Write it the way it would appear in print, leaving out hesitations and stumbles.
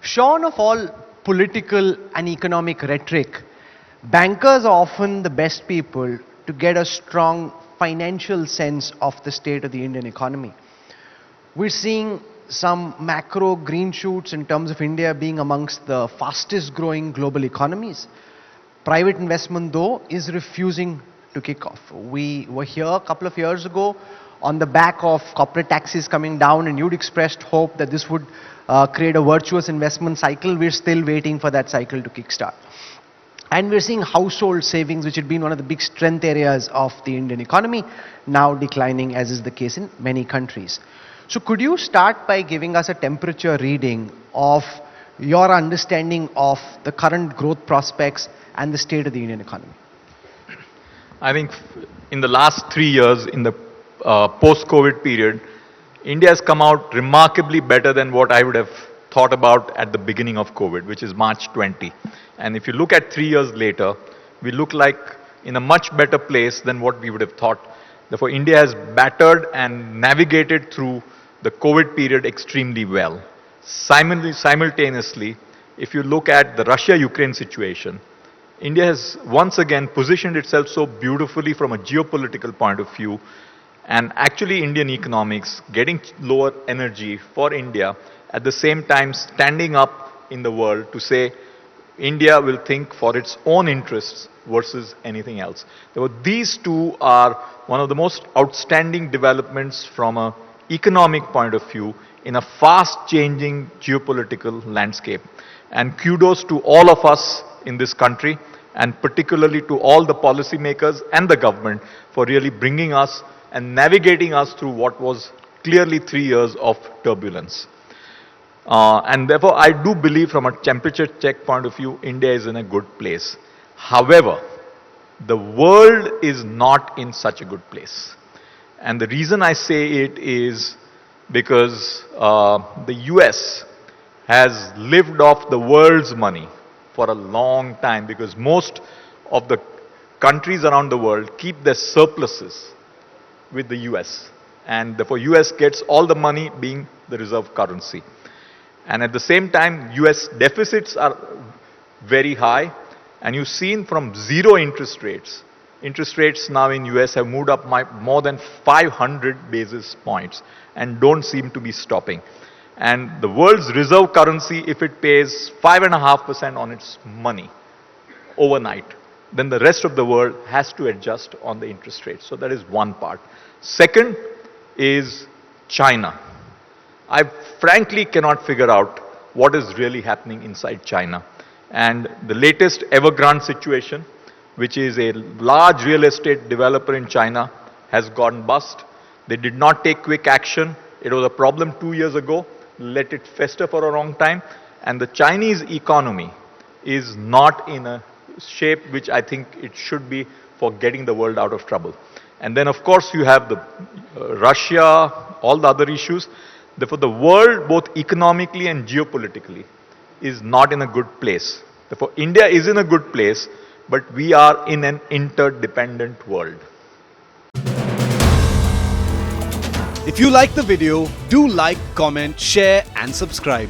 Shorn of all political and economic rhetoric, bankers are often the best people to get a strong financial sense of the state of the Indian economy. We're seeing some macro green shoots in terms of India being amongst the fastest growing global economies. Private investment, though, is refusing to kick off. We were here a couple of years ago on the back of corporate taxes coming down, and you'd expressed hope that this would create a virtuous investment cycle. We're still waiting for that cycle to kickstart. And we're seeing household savings, which had been one of the big strength areas of the Indian economy, now declining, as is the case in many countries. So could you start by giving us a temperature reading of your understanding of the current growth prospects and the state of the Indian economy? I think in the last 3 years, in the post-COVID period, India has come out remarkably better than what I would have thought about at the beginning of COVID, which is March 20. And if you look at 3 years later, we look like in a much better place than what we would have thought. Therefore, India has battered and navigated through the COVID period extremely well. Simultaneously, if you look at the Russia-Ukraine situation, India has once again positioned itself so beautifully from a geopolitical point of view, and actually Indian economics getting lower energy for India, at the same time standing up in the world to say India will think for its own interests versus anything else. These two are one of the most outstanding developments from an economic point of view in a fast changing geopolitical landscape. And kudos to all of us in this country, and particularly to all the policymakers and the government for really bringing us and navigating us through what was clearly 3 years of turbulence. And therefore, I do believe from a temperature check point of view, India is in a good place. However, the world is not in such a good place. And the reason I say it is because the US has lived off the world's money for a long time, because most of the countries around the world keep their surpluses with the US. And therefore, US gets all the money being the reserve currency. And at the same time, US deficits are very high. And you've seen from zero interest rates now in US have moved up more than 500 basis points and don't seem to be stopping. And the world's reserve currency, if it pays 5.5% on its money overnight, then the rest of the world has to adjust on the interest rate. So that is one part. Second is China. I frankly cannot figure out what is really happening inside China. And the latest Evergrande situation, which is a large real estate developer in China, has gone bust. They did not take quick action. It was a problem 2 years ago. Let it fester for a long time. And the Chinese economy is not in a shape which I think it should be for getting the world out of trouble. And then, of course, you have the Russia, all the other issues. Therefore, the world, both economically and geopolitically, is not in a good place. Therefore, India is in a good place, but we are in an interdependent world. If you like the video, do like, comment, share and subscribe.